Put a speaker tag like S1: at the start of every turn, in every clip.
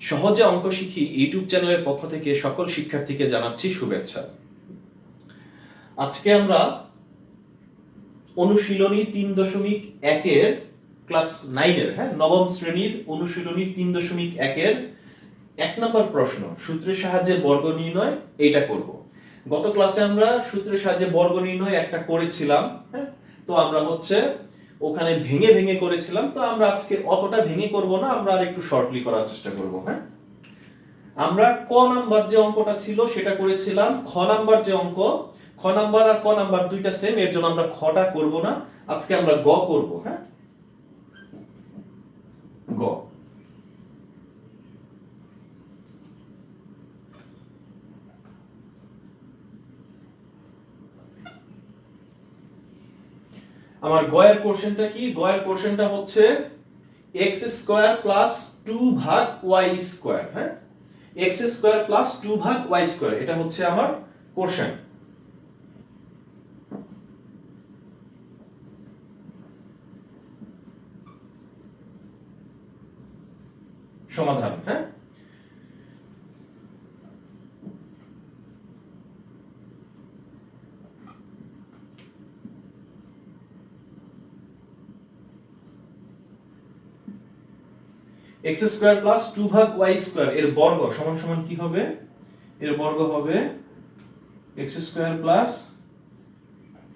S1: সহজে অঙ্ক শিখি ইউটিউব চ্যানেলের পক্ষ থেকে সকল শিক্ষার্থীকে জানাচ্ছি শুভেচ্ছা। আজকে আমরা অনুশীলনী 3.1 এর ক্লাস 9 এর নবম শ্রেণীর অনুশীলনী 3.1 এর 1 নম্বর প্রশ্ন সূত্রের সাহায্যে বর্গ নির্ণয় এটা করব। গত ক্লাসে আমরা সূত্রের সাহায্যে বর্গ নির্ণয় একটা করেছিলাম, তো আমরা ওখানে ভেঙে ভেঙে করেছিলাম, তো আমরা আজকে অতটা ভেঙে করব না, আমরা আর একটু শর্টলি করার চেষ্টা করব। আমরা ক নাম্বার যে অঙ্কটা ছিল সেটা করেছিলাম। খ নাম্বার যে অঙ্ক, খ নাম্বার আর ক নাম্বার দুইটা সেম, এর জন্য আমরা খটা করব না, আজকে আমরা গ করব। গ। আমার গ এর কোশ্চেনটা কি? গ এর কোশ্চেনটা হচ্ছে x স্কয়ার প্লাস 2 ভাগ y square. x square plus 2 ভাগ y স্কয়ার, এটা হচ্ছে আমার কোশ্চেন। সমাধান। x স্কয়ার প্লাস 2 ভাগ y স্কয়ার এর বর্গ সমান সমান কি হবে? এর বর্গ হবে x স্কয়ার প্লাস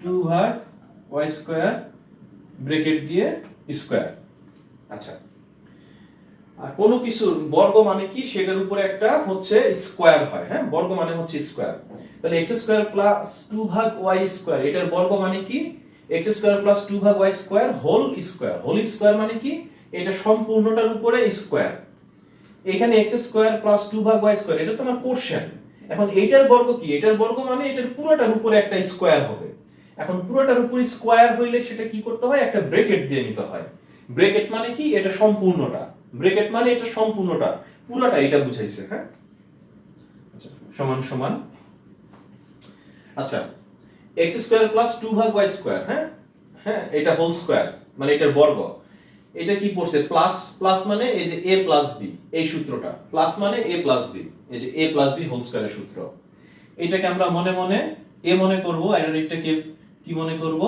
S1: 2 ভাগ y স্কয়ার ব্র্যাকেট দিয়ে স্কয়ার। আচ্ছা, আর কোন কিছুর বর্গ মানে কি সেটার উপরে একটা স্কয়ার হয়। বর্গ মানে স্কয়ার। তাহলে x স্কয়ার প্লাস 2 ভাগ y স্কয়ার এটার বর্গ মানে কি? x স্কয়ার প্লাস 2 ভাগ y square whole square. Whole square মানে কি? এটা সম্পূর্ণটার উপরে স্কয়ার। এখানে x স্কয়ার প্লাস 2 ভাগ y স্কয়ার, এটা তো আমার কোশ্চেন। এখন এইটার বর্গ কি? এটার বর্গ মানে এটার পুরোটার উপরে একটা স্কয়ার হবে। এখন পুরোটার উপরে স্কয়ার হইলে সেটা কি করতে হয়? একটা ব্র্যাকেট দিয়ে নিতে হয়। ব্র্যাকেট মানে কি? এটা সম্পূর্ণটা। ব্র্যাকেট মানে এটা সম্পূর্ণটা, পুরোটা, এটা বুঝাইছে। আচ্ছা, সমান সমান। আচ্ছা, x স্কয়ার প্লাস 2 ভাগ y স্কয়ার, এটা হোল স্কয়ার মানে এটার বর্গ। এটা কি পড়ছে? প্লাস। প্লাস মানে এই যে a প্লাস b, এই সূত্রটা। প্লাস মানে a প্লাস b, এই যে a প্লাস b হোল স্কয়ারের সূত্র। এটাকে আমরা মনে মনে a মনে করব, আর এটাকে কি মনে করব?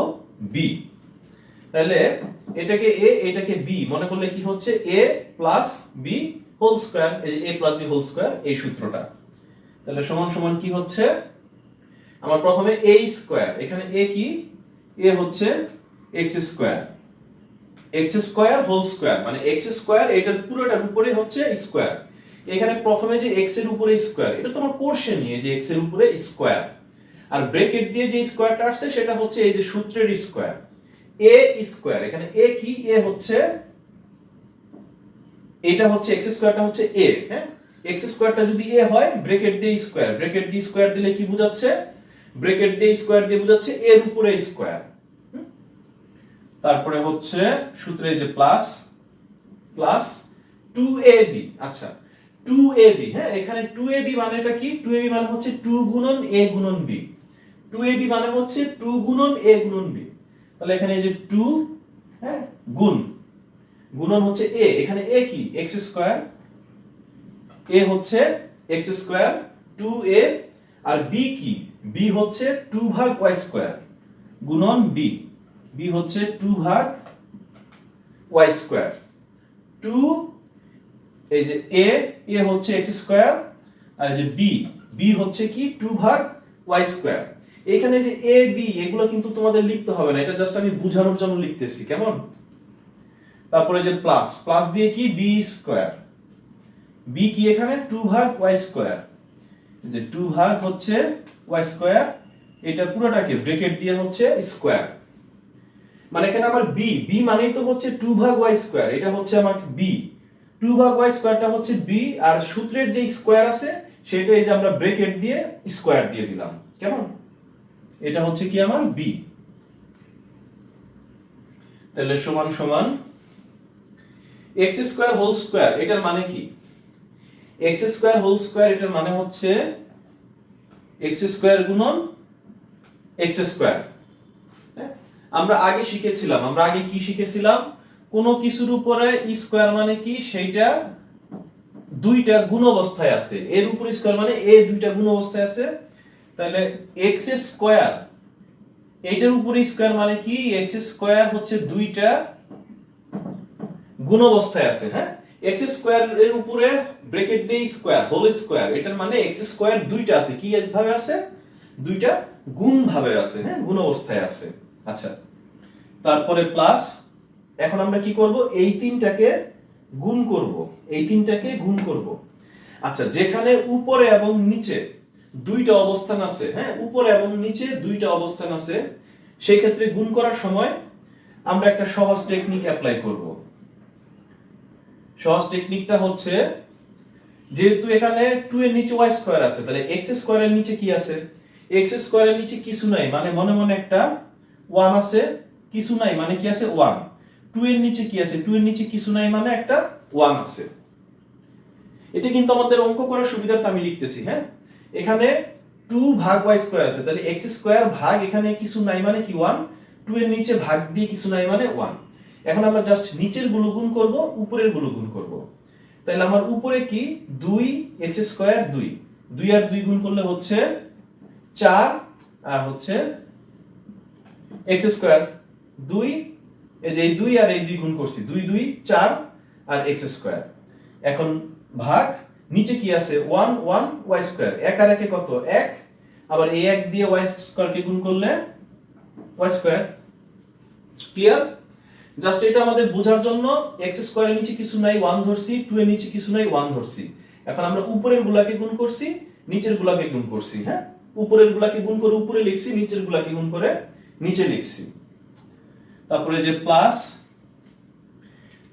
S1: b। তাহলে এটাকে a, এটাকে b মনে করলে কি হচ্ছে? a plus b whole square, এই যে a plus b whole square, এই সূত্রটা। তাহলে সমান সমান কি হচ্ছে? আমার প্রথমে a স্কয়ার, এখানে a কি? a হচ্ছে x square. x square whole square মানে x স্কয়ার এটার পুরোটার উপরে স্কয়ার। এখানে প্রথমে যে x এর উপরে স্কয়ার, এটা তোমার কোশ্চেন নিয়ে যে x এর উপরে স্কয়ার, আর ব্র্যাকেট দিয়ে যে স্কয়ারটা আসছে সেটা হচ্ছে এই যে সূত্রের স্কয়ার। a স্কয়ার, এখানে a কি? a হচ্ছে, এটা হচ্ছে x স্কয়ারটা হচ্ছে a। x স্কয়ারটা যদি a হয়, ব্র্যাকেট দিয়ে স্কয়ার, ব্র্যাকেট দিয়ে স্কয়ার দিলে কি বোঝাচ্ছে? ব্র্যাকেট দিয়ে স্কয়ার দিয়ে বোঝাচ্ছে এর উপরে স্কয়ার। তারপরে সূত্রে যে প্লাস, প্লাস 2ab। আচ্ছা, 2ab, এখানে 2ab মানেটা কি? 2ab মানে হচ্ছে 2 গুণন a গুণন b। 2ab মানে হচ্ছে 2 গুণন a গুণন b। তাহলে এখানে এই যে 2 গুণ, গুণন হচ্ছে a, এখানে a কি? x স্কয়ার, a হচ্ছে x স্কয়ার 2a, আর b কি? b হচ্ছে 2 ভাগ y স্কয়ার গুণন b। b হচ্ছে 2 ভাগ y স্কয়ার। 2, এই যে a হচ্ছে x স্কয়ার, আর এই যে b হচ্ছে কি? 2 ভাগ y স্কয়ার। এখানে যে a b এগুলো কিন্তু তোমাদের লিখতে হবে না, এটা জাস্ট আমি বোঝানোর জন্য লিখতেছি, কেমন? তারপরে যে প্লাস, প্লাস দিয়ে কি? b square. b কি? এখানে 2 ভাগ y স্কয়ার, এই যে 2 ভাগ y স্কয়ার, এটা পুরোটাকে ব্র্যাকেট দিয়ে স্কয়ার। মানে এখানে আমার b মানেই তো 2 ভাগ y স্কয়ার, এটা আমার b। 2 ভাগ y স্কয়ারটা b, আর সূত্রের যে স্কয়ার আছে সেটা এই যে আমরা ব্র্যাকেট দিয়ে স্কয়ার দিয়ে দিলাম, কেমন? এটা কি আমার b। তাহলে সমান সমান x স্কয়ার হোল স্কয়ার, এটার মানে কি? x স্কয়ার হোল স্কয়ার এটার মানে x স্কয়ার গুণন x স্কয়ার। আমরা আগে শিখেছিলাম, আমরা আগে কি শিখেছিলাম? কোন কিছুর উপরে স্কয়ার মানে কি সেইটা দুইটা গুণ অবস্থায় আছে, এর উপর স্কয়ার মানে এ দুইটা গুণ অবস্থায় আছে, তাহলে x স্কয়ার এইটার উপরে স্কয়ার মানে কি x স্কয়ার হচ্ছে দুইটা গুণ অবস্থায় আছে। হ্যাঁ, x স্কয়ার এর উপরে ব্র্যাকেট দিয়ে স্কয়ার হোল স্কয়ার, এটার মানে x স্কয়ার দুইটা আছে, কি ভাবে আছে, দুইটা গুণ ভাবে আছে, হ্যাঁ গুণ অবস্থায় আছে। আচ্ছা, তারপরে প্লাস, এখন আমরা কি করব, এই তিনটাকে গুণ করব, এই তিনটাকে গুণ করব। আচ্ছা, যেখানে উপরে এবং নিচে দুইটা অবস্থান আছে, হ্যাঁ উপরে এবং নিচে দুইটা অবস্থান আছে, সেই ক্ষেত্রে গুণ করার সময় আমরা একটা সহজ টেকনিক অ্যাপ্লাই করব। সহজ টেকনিকটা হচ্ছে, যেহেতু এখানে 2 এর নিচে y স্কয়ার আছে, তাহলে x স্কয়ারের নিচে কি আছে, x স্কয়ারের নিচে কিছু নাই, মানে মনে মনে একটা 1 আছে, কিছু নাই মানে কি আছে 1। 2 এর নিচে কি আছে, 2 এর নিচে কিছু নাই মানে একটা 1 আছে। এটা কিন্তু আমাদের অঙ্ক করার সুবিধার্থে আমি লিখতেছি। হ্যাঁ, এখানে 2 ভাগ y স্কয়ার আছে, তাহলে x স্কয়ার ভাগ এখানে কিছু নাই মানে কি 1, 2 এর নিচে ভাগ দিয়ে কিছু নাই মানে 1। এখন আমরা জাস্ট নিচের গুলো গুণ করব, উপরের গুলো গুণ করব। তাহলে আমার উপরে কি 2 x স্কয়ার 2, 2 আর 2 গুণ করলে হচ্ছে 4, আর হচ্ছে x স্কয়ার 2, এই যে এই 2 আর এই 2 গুণ করছি, 2 2 4 আর x স্কয়ার। এখন ভাগ নিচে কি আছে 1 1 y স্কয়ার, 1 আর 1 কত 1, আবার এই 1 দিয়ে y স্কয়ার কে গুণ করলে y স্কয়ার। ক্লিয়ার? জাস্ট এটা আমাদের বোঝার জন্য x স্কয়ারের নিচে কিছু নাই 1 ধরছি, 2 এর নিচে কিছু নাই 1 ধরছি। এখন আমরা উপরের গুলাকে গুণ করছি, নিচের গুলাকে গুণ করছি। হ্যাঁ, উপরের গুলাকে গুণ করে উপরে লিখছি, নিচের গুলাকে গুণ করে নিচে লিখছি। তারপরে যে প্লাস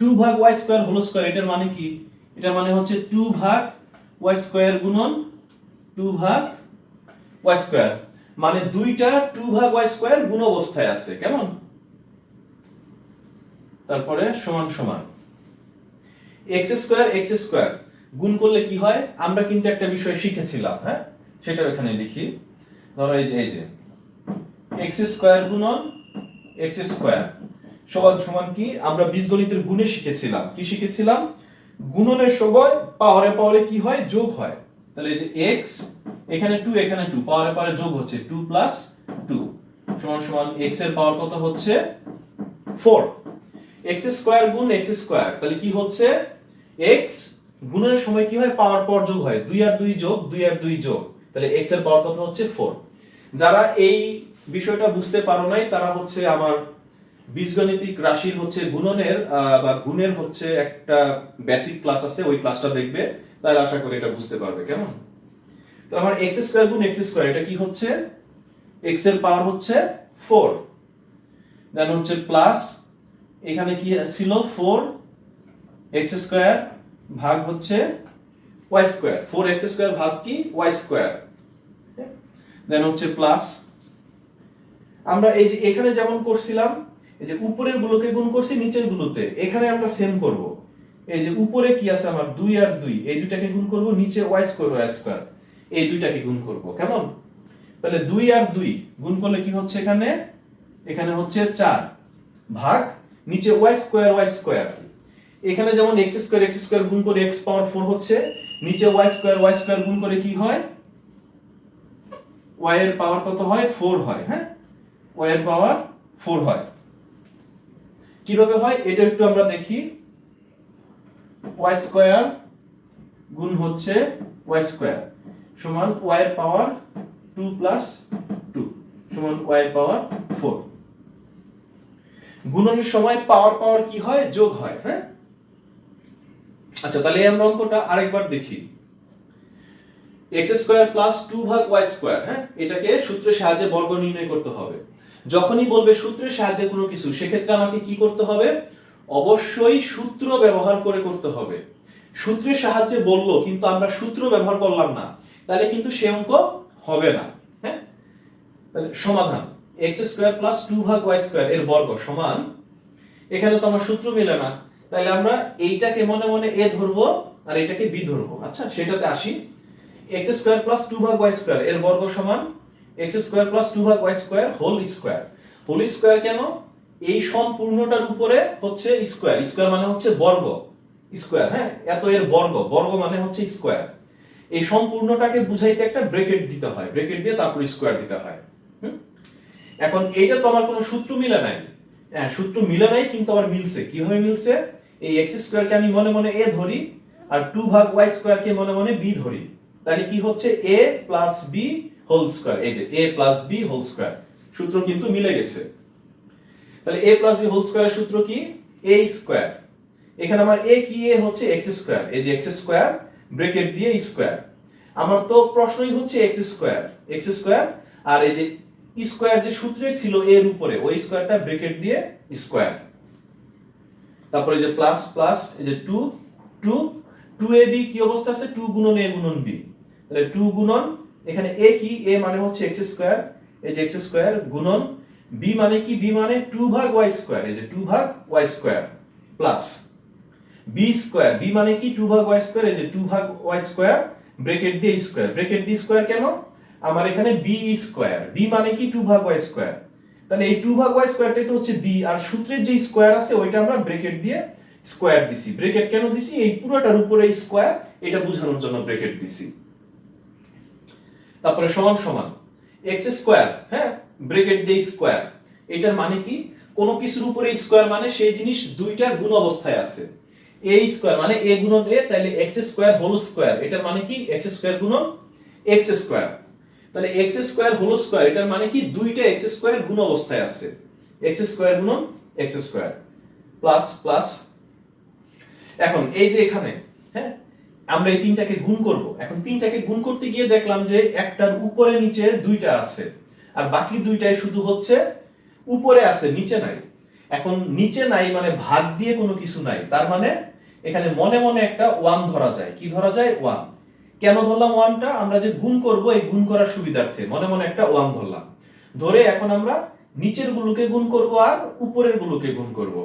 S1: 2 ভাগ y স্কয়ার হোল স্কয়ার, এটার মানে কি, এটার মানে হচ্ছে 2 ভাগ y স্কয়ার গুণন 2 ভাগ y স্কয়ার, মানে দুইটা 2 ভাগ y স্কয়ার গুণ অবস্থায় আছে। কেমন? তারপরে সমান সমান x স্কয়ার গুণ করলে কি হয়, আমরা কিন্তু একটা বিষয় শিখেছিলাম। হ্যাঁ, সেটা এখানে লিখি। ধরো এই যে x স্কয়ার গুণন x স্কয়ার সমান সমান কি, আমরা বীজগণিতের গুণে শিখেছিলাম, কি শিখেছিলাম, গুণনের সময় পাওয়ারে পাওয়ারে কি হয়, যোগ হয়। তাহলে এই যে x এখানে 2 এখানে 2, পাওয়ারে পাওয়ারে যোগ হচ্ছে 2 + 2 সমান সমান x এর পাওয়ার কত হচ্ছে 4। x স্কয়ার গুণ x স্কয়ার, তাহলে কি হচ্ছে, x গুণের সময় কি হয়, পাওয়ার পর যোগ হয়, 2 আর 2 যোগ 2 আর 2 যোগ, তাহলে x এর পাওয়ার কত হচ্ছে 4। যারা এই বিষয়টা বুঝতে পারো নাই, তারা হচ্ছে আমার বীজগণিতিক রাশির হচ্ছে গুণনের বা গুণের হচ্ছে একটা বেসিক ক্লাস আছে, ওই ক্লাসটা দেখবে, তাহলে আশা করি এটা বুঝতে পারবে। কেমন? তো আমার x স্কয়ার গুণ x স্কয়ার, এটা কি হচ্ছে, x এর পাওয়ার হচ্ছে 4, দেন হচ্ছে প্লাস এখানে কি ছিল 4 x স্কয়ার ভাগ হচ্ছে y স্কয়ার, 4 x স্কয়ার ভাগ কি y স্কয়ার, দেন হচ্ছে প্লাস, আমরা এই যে এখানে যেমন করছিলাম, এই যে উপরের গুলোকে গুণ করছি নিচের গুলোতে, এখানে আমরা সেম করব। এই যে উপরে কি আছে আমার 2 আর 2, এই দুইটাকে গুণ করব, নিচে y স্কয়ার এই দুইটাকে গুণ করব। কেমন? তাহলে 2 আর 2 গুণ করলে কি হচ্ছে, এখানে এখানে হচ্ছে 4 ভাগ নিচে y স্কয়ার, এখানে যেমন x স্কয়ার গুণ করে x পাওয়ার 4 হচ্ছে, নিচে y স্কয়ার গুণ করে কি হয়, y এর পাওয়ার কত হয় 4 হয়। হ্যাঁ, y এর পাওয়ার 4 হয়। কিভাবে হয় এটা একটু আমরা দেখি, y স্কয়ার গুণ হচ্ছে y স্কয়ার সমান y এর পাওয়ার 2 + 2 সমান y এর পাওয়ার 4। গুণনের সময় পাওয়ার কি হয়, যোগ হয়। হ্যাঁ, আচ্ছা তাহলে এই আমরা অঙ্কটা আরেকবার দেখি। x স্কয়ার প্লাস 2 ভাগ y স্কয়ার, হ্যাঁ এটাকে সূত্রের সাহায্যে বর্গ নির্ণয় করতে হবে। যখনই বলবে সূত্রের সাহায্যে কোনো কিছু, সেক্ষেত্রে আমাকে কি করতে হবে, অবশ্যই সূত্র ব্যবহার করে করতে হবে। সূত্রের সাহায্যে বললো কিন্তু আমরা সূত্র ব্যবহার করলাম না, তাহলে কিন্তু সে অঙ্ক হবে না। হ্যাঁ, তাহলে সমাধান x স্কয়ার প্লাস 2 ভাগ y স্কয়ার এর বর্গ সমান, এখানে তো আমার সূত্র মিলে না, তাহলে আমরা এইটাকে মনে মনে a ধরবো আর এটাকে b ধরবো। আচ্ছা সেটাতে আসি, x স্কয়ার প্লাস 2 ভাগ y স্কয়ার এর বর্গ সমান x স্কয়ার প্লাস 2 ভাগ y স্কয়ার হোল স্কয়ার কেন, এই সম্পূর্ণটার উপরে হচ্ছে স্কয়ার মানে হচ্ছে বর্গ, স্কয়ার, হ্যাঁ, এত এর বর্গ, বর্গ মানে হচ্ছে স্কয়ার। এই সম্পূর্ণটাকে বুঝাইতে একটা ব্র্যাকেট দিতে হয়, ব্র্যাকেট দিয়ে তারপর স্কয়ার দিতে হয়। এখন এইটা তো আমার কোনো সূত্র মিলে নাই, হ্যাঁ সূত্র মিলে নাই, কিন্তু আবার মিলছে। কিভাবে মিলছে? এই এক্স স্কয়ারকে আমি মনে মনে এ ধরি, আর 2 ভাগ ওয়াই স্কয়ারকে মনে মনে বি ধরি, তাহলে কি হচ্ছে a plus B whole square. এই যে a plus B whole square, সূত্র কিন্তু মিলে গেছে। তাহলে a প্লাস বি হোল স্কয়ারের সূত্র কি? a square. এখানে আমার a কি? a হচ্ছে x স্কয়ার, এই যে x স্কয়ার ব্র্যাকেট দিয়ে স্কয়ার। আমার তো প্রশ্নই হচ্ছে x স্কয়ার, x স্কয়ার, আর এই যে স্কয়ার যে সূত্রে ছিল এর উপরে, ওই স্কয়ারটা ব্র্যাকেট দিয়ে স্কয়ার। তারপরে যে প্লাস প্লাস, এই যে 2 2 2ab কি অবস্থা আছে? 2 গুণন a গুণন b, তাহলে 2 গুণন, এখানে a কি? a মানে হচ্ছে x স্কয়ার, এই যে x স্কয়ার, গুণন b মানে কি? b মানে 2 ভাগ y স্কয়ার, এই যে 2 ভাগ y square, plus b square, b মানে কি? 2 ভাগ y স্কয়ার, এই যে 2 ভাগ y স্কয়ার, ব্র্যাকেট দিয়ে স্কয়ার। ব্র্যাকেট দিয়ে স্কয়ার কেন? আমার এখানে b স্কয়ার, b মানে কি? 2 ভাগ y স্কয়ার, তাহলে এই 2 ভাগ y স্কয়ারটাই তো হচ্ছে b, আর সূত্রের যে স্কয়ার আছে ওইটা আমরা ব্র্যাকেট দিয়ে স্কয়ার দিছি। ব্র্যাকেট কেন দিছি? এই পুরোটার উপরে স্কয়ার, এটা বোঝানোর জন্য ব্র্যাকেট দিছি। তারপরে সমান সমান x স্কয়ার, হ্যাঁ, ব্র্যাকেট দিয়ে স্কয়ার। এটার মানে কি? কোন কিছুর উপরে স্কয়ার মানে সেই জিনিস দুইটা গুণ অবস্থায় আছে। a স্কয়ার মানে a গুণন a, তাহলে x স্কয়ার হোল স্কয়ার, এটার মানে কি? x স্কয়ার গুণন x স্কয়ার। তাহলে x স্কয়ার হোল স্কয়ার, এটার মানে কি? দুইটা x স্কয়ার গুণ অবস্থায় আছে, x স্কয়ার গুণন x স্কয়ার, প্লাস প্লাস। এখন এই যে এখানে, হ্যাঁ, আমরা এই তিনটাকে গুণ করব। এখন তিনটাকে গুণ করতে গিয়ে দেখলাম যে একটার উপরে নিচে দুইটা আছে, আর বাকি দুইটাই শুধু হচ্ছে উপরে আছে, নিচে নাই। এখন নিচে নাই মানে ভাগ দিয়ে কোনো কিছু নাই, তার মানে এখানে মনে মনে একটা 1 ধরা যায়। কি ধরা যায়? 1। কেন ধরলাম 1টা? আমরা যে গুণ করব, এই গুণ করার সুবিধার্থে মনে মনে একটা 1 ধরলাম। ধরে এখন আমরা নিচের গুলোকে গুণ করব আর উপরের গুলোকে গুণ করব।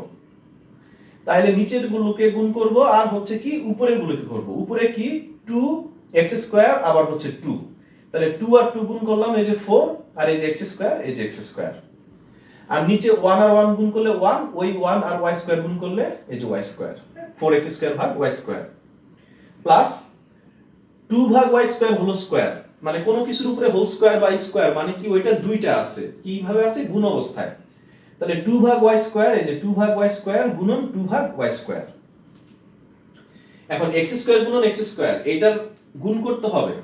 S1: তাহলে নিচের গুলোকে গুণ করব আর হচ্ছে কি উপরের গুলোকে করব। উপরে কি? 2x স্কয়ার, আবার হচ্ছে 2, তাহলে 2 আর 2 গুণ করলাম, এই যে 4, আর এই যে x স্কয়ার, এই যে x স্কয়ার। আর নিচে 1 আর 1 গুণ করলে 1, ওই 1 আর y স্কয়ার গুণ করলে এই যে y স্কয়ার, 4x স্কয়ার ভাগ y স্কয়ার, প্লাস 2 ভাগ y স্কয়ার হোল স্কয়ার। মানে কোনো কিছুর উপরে হোল স্কয়ার বা স্কয়ার মানে কি? ওইটা দুইটা আছে, কিভাবে আছে? গুণ অবস্থায়। তাহলে 2 ভাগ y স্কয়ার, এই যে 2 ভাগ y স্কয়ার গুণন 2 ভাগ y স্কয়ার। এখন x স্কয়ার গুণন x স্কয়ার, এটার গুণ করতে হবে।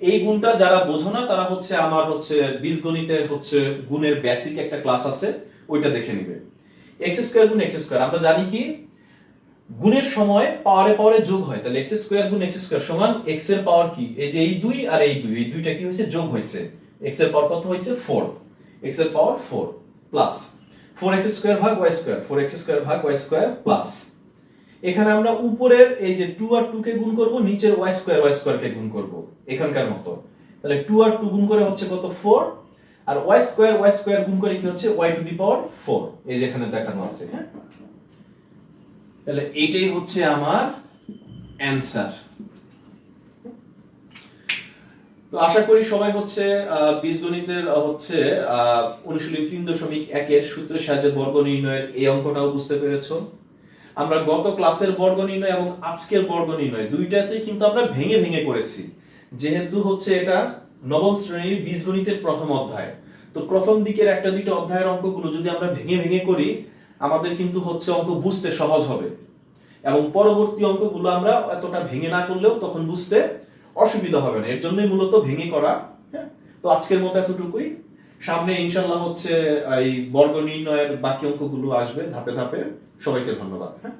S1: এই গুণটা যারা বোঝো না তারা হচ্ছে আমার হচ্ছে বীজগণিতের হচ্ছে গুণের বেসিক একটা ক্লাস আছে, ওইটা দেখে নিবে। x স্কয়ার গুণ x স্কয়ার, আমরা জানি কি গুণের সময় পাওয়ারে পাওয়ারে যোগ হয়, তাহলে x স্কয়ার গুণ x স্কয়ার সমান x এর পাওয়ার কি? এই যে এই 2 আর এই 2, এই দুইটা কি হইছে? যোগ হইছে। x এর পাওয়ার কত হইছে? 4, x এর পাওয়ার 4, প্লাস 4x স্কয়ার ভাগ y স্কয়ার, 4x স্কয়ার ভাগ y স্কয়ার, প্লাস এখানে আমরা উপরের এই যে 2 আর 2 কে গুণ করব, নিচের y স্কয়ার কে গুণ করব এখানকার মতো। তাহলে 2 আর 2 গুণ করে হচ্ছে কত? 4, আর y স্কয়ার গুণ করে কি হচ্ছে? y টু দি পাওয়ার 4, এই যে এখানে দেখানো আছে, হ্যাঁ। তাহলে এইটাই হচ্ছে আমার অ্যানসার। তো আশা করি সবাই হচ্ছে বীজগণিতের হচ্ছে অনুশীলনী 3.1 এর সূত্রের সাহায্যে বর্গ নির্ণয়ের এই অঙ্কটাও বুঝতে পেরেছো। আমরা গত ক্লাসের বর্গ নির্ণয় এবং আজকের বর্গ নির্ণয় দুইটাতেই কিন্তু আমরা ভেঙে ভেঙে করেছি, যেহেতু হচ্ছে এটা নবম শ্রেণীর বীজগণিতের প্রথম অধ্যায়। তো প্রথম দিকের একটা দুইটা অধ্যায়ের অঙ্কগুলো যদি আমরা ভেঙে ভেঙে করি, আমাদের কিন্তু হচ্ছে অঙ্ক বুঝতে সহজ হবে, এবং পরবর্তী অঙ্কগুলো আমরা এতটা ভেঙে না করলেও তখন বুঝতে অসুবিধা হবে না। এর জন্যই মূলত ভেঙে করা, হ্যাঁ। তো আজকের মতো এতটুকুই। সামনে ইনশাআল্লাহ হচ্ছে এই বর্গ নির্ণয়ের বাকি অঙ্কগুলো আসবে ধাপে ধাপে। সবাইকে ধন্যবাদ, হ্যাঁ।